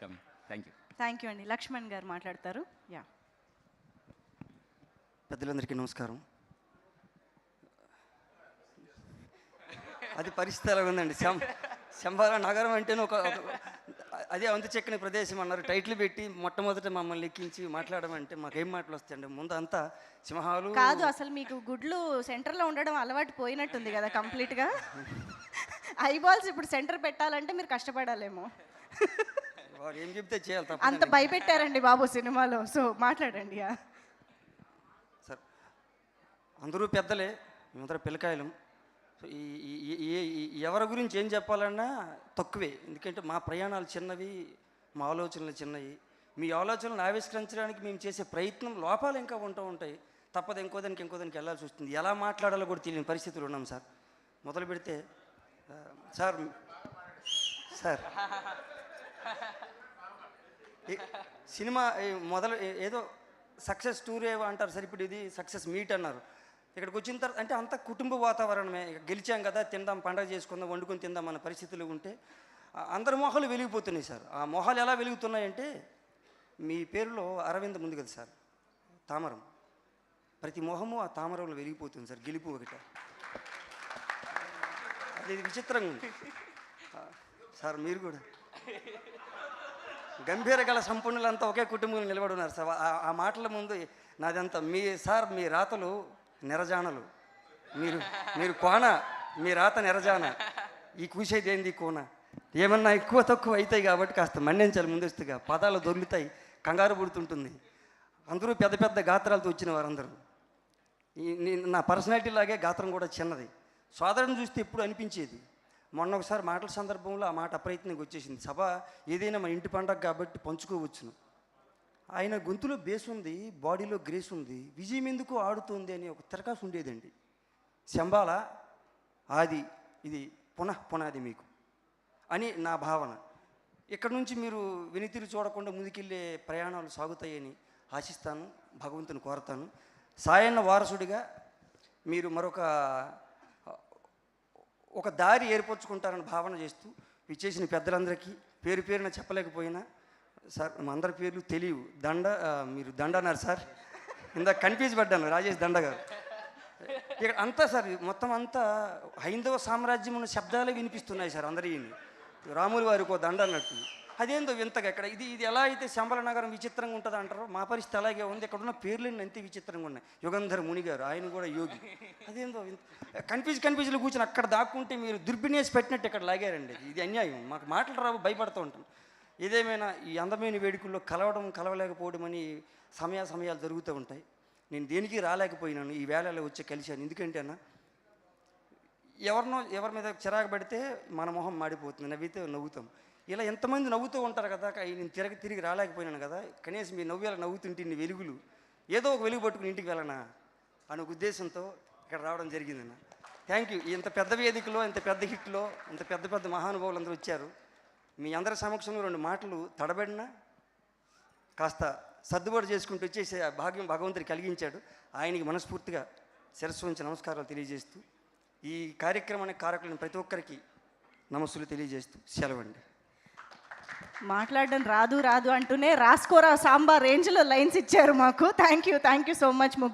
Coming. Thank you. Thank you అండి. లక్ష్మణ్ గారు మాట్లాడతారు. యా, పెద్దలందరికీ నమస్కారం. అది పరిస్థితి ఎలా ఉందండి. శంబాల నగరం అంటేనే అదే అంత చెక్కని ప్రదేశం అన్నారు. టైటిల్ పెట్టి మొట్టమొదట మమ్మల్ని ఎక్కించి మాట్లాడమంటే మాకేం మాటలు వస్తాయండి. ముందు అంతా సింహాలు కాదు, అసలు మీకు గుడ్లు సెంటర్లో ఉండడం అలవాటు పోయినట్టుంది కదా కంప్లీట్గా. ఐబాల్స్ ఇప్పుడు సెంటర్ పెట్టాలంటే మీరు కష్టపడాలేమో. వారు ఏం చెప్తే చేయాలి తప్ప. అంత భయపెట్టారండి బాబు సినిమాలో. సో మాట్లాడండి. యా సార్, అందరూ పెద్దలే, మేమందరూ పిల్లకాయలం. సో ఎవరి గురించి ఏం చెప్పాలన్నా తక్కువే. ఎందుకంటే మా ప్రయాణాలు చిన్నవి, మా ఆలోచనలు చిన్నవి. మీ ఆలోచనలు ఆవిష్కరించడానికి మేము చేసే ప్రయత్నం లోపాలు ఇంకా ఉంటూ ఉంటాయి. తప్పదు, ఇంకోదానికి వెళ్ళాల్సి వస్తుంది. ఎలా మాట్లాడాలో కూడా తెలియని పరిస్థితులు ఉన్నాం సార్. మొదలు పెడితే సార్ సినిమా మొదలు ఏదో సక్సెస్ టూర్ ఏవో అంటారు సార్. ఇప్పుడు ఇది సక్సెస్ మీట్ అన్నారు. ఇక్కడికి వచ్చిన తర్వాత అంటే అంత కుటుంబ వాతావరణమే. గెలిచాం కదా, తిందాం, పండగ చేసుకుందాం, వండుకొని తిందాం అన్న పరిస్థితులు ఉంటే అందరి మొహాలు వెలిగిపోతున్నాయి సార్. ఆ మొహాలు ఎలా వెలుగుతున్నాయంటే, మీ పేరులో అరవింద్ ముందు కదా సార్, తామరం. ప్రతి మొహము ఆ తామరంలో వెలిగిపోతుంది సార్. గెలుపు ఒకట. అది విచిత్రంగా ఉంది సార్. మీరు కూడా గంభీర గల సంపన్నులంతా ఒకే కుటుంబంలో నిలబడి ఉన్నారు సార్. ఆ మాటల ముందు నాదంతా మీ రాతలు నెరజానలు, మీరు కోన, మీ రాత నెరజాన, ఈ కూసేది ఏంది కోన. ఏమన్నా ఎక్కువ తక్కువ అవుతాయి కాబట్టి కాస్త మన్నించాలి ముందస్తుగా. పదాలు దొరుకుతాయి, కంగారు పుడుతుంటుంది. అందరూ పెద్ద పెద్ద గాత్రాలతో వచ్చిన వారందరూ. నా పర్సనాలిటీ లాగే గాత్రం కూడా చిన్నది. సోదరుని చూస్తే ఎప్పుడు అనిపించేది. మొన్న ఒకసారి మాటల సందర్భంలో ఆ మాట అప్రయత్నంగా వచ్చేసింది. సభ ఏదైనా మన ఇంటి పండగ కాబట్టి పంచుకోవచ్చును. ఆయన గొంతులో బేస్ ఉంది, బాడీలో గ్రేస్ ఉంది, విజయం ఎందుకు ఆడుతుంది అని ఒక తిరకాసు ఉండేదండి. శంబాల ఆది, ఇది పునాది మీకు అని నా భావన. ఇక్కడ నుంచి మీరు వెనుతిరి చూడకుండా ముందుకెళ్ళే ప్రయాణాలు సాగుతాయని ఆశిస్తాను, భగవంతుని కోరతాను. సాయన్న వారసుడిగా మీరు ఒక దారి ఏర్పరచుకుంటారని భావన చేస్తూ విచ్చేసిన పెద్దలందరికీ పేరు పేరున చెప్పలేకపోయినా సార్, మా అందరి పేర్లు తెలియవు. మీరు దండ అన్నారు సార్, ఇందాక కన్ఫ్యూజ్ పడ్డాను. రాజేష్ దండ గారు. ఇక్కడ అంతా సార్, మొత్తం అంతా హైందవ సామ్రాజ్యం ఉన్న శబ్దాలే వినిపిస్తున్నాయి సార్ అందరి. రాములు వారికి ఒక దండ అన్నట్టు. అదేందో వింతగా ఇక్కడ ఇది ఎలా అయితే శంబల నగరం విచిత్రంగా ఉంటుంది అంటారో, మా పరిస్థితి అలాగే ఉంది. ఇక్కడ ఉన్న పేర్లన్నీ అంతే విచిత్రంగా ఉన్నాయి. యుగంధర్ ముని గారు, ఆయన కూడా యోగి. అదేందో కన్ఫ్యూజ్లో కూర్చొని అక్కడ దాక్కుంటే మీరు దుర్బినేసి పెట్టినట్టు ఇక్కడ లాగారండి. ఇది అన్యాయం. మాకు మాటలు రావు, భయపడుతూ ఉంటాం. ఏదేమైనా ఈ అందమైన వేడుకల్లో కలవలేకపోవడం అని సమయాలు జరుగుతూ ఉంటాయి. నేను దేనికి రాలేకపోయినాను, ఈ వేళలో వచ్చి కలిశాను. ఎందుకంటే అన్న, ఎవరి మీద చిరాకు పడితే మన మొహం మాడిపోతుంది, నవ్వితే నవ్వుతాం. ఇలా ఎంతమంది నవ్వుతూ ఉంటారు కదా, నేను తిరిగి రాలేకపోయినాను కదా, కనీసం మీ నవ్వుతుంటే ఇన్ని వెలుగులు, ఏదో ఒక వెలుగు పట్టుకుని ఇంటికి వెళ్ళనా అనే ఉద్దేశంతో ఇక్కడ రావడం జరిగిందన్న. Thank you. ఇంత పెద్ద వేదికలో, ఇంత పెద్ద హిట్లో, ఇంత పెద్ద మహానుభావులు అందరూ వచ్చారు. మీ అందరి సమక్షంలో 2 మాటలు తడబడినా కాస్త సర్దుబాటు చేసుకుంటూ వచ్చేసే భాగ్యం భగవంతుడు కలిగించాడు. ఆయనకి మనస్ఫూర్తిగా శిరస్సు ఉంచి నమస్కారాలు తెలియజేస్తూ, ఈ కార్యక్రమానికి కారకులను ప్రతి ఒక్కరికి నమస్సులు తెలియజేస్తూ సెలవండి. మాట్లాడడం రాదు అంటూనే రాసుకోరా సాంబార్ రేంజ్లో లైన్స్ ఇచ్చారు మాకు. థ్యాంక్ యూ సో మచ్ ముగ్గురు.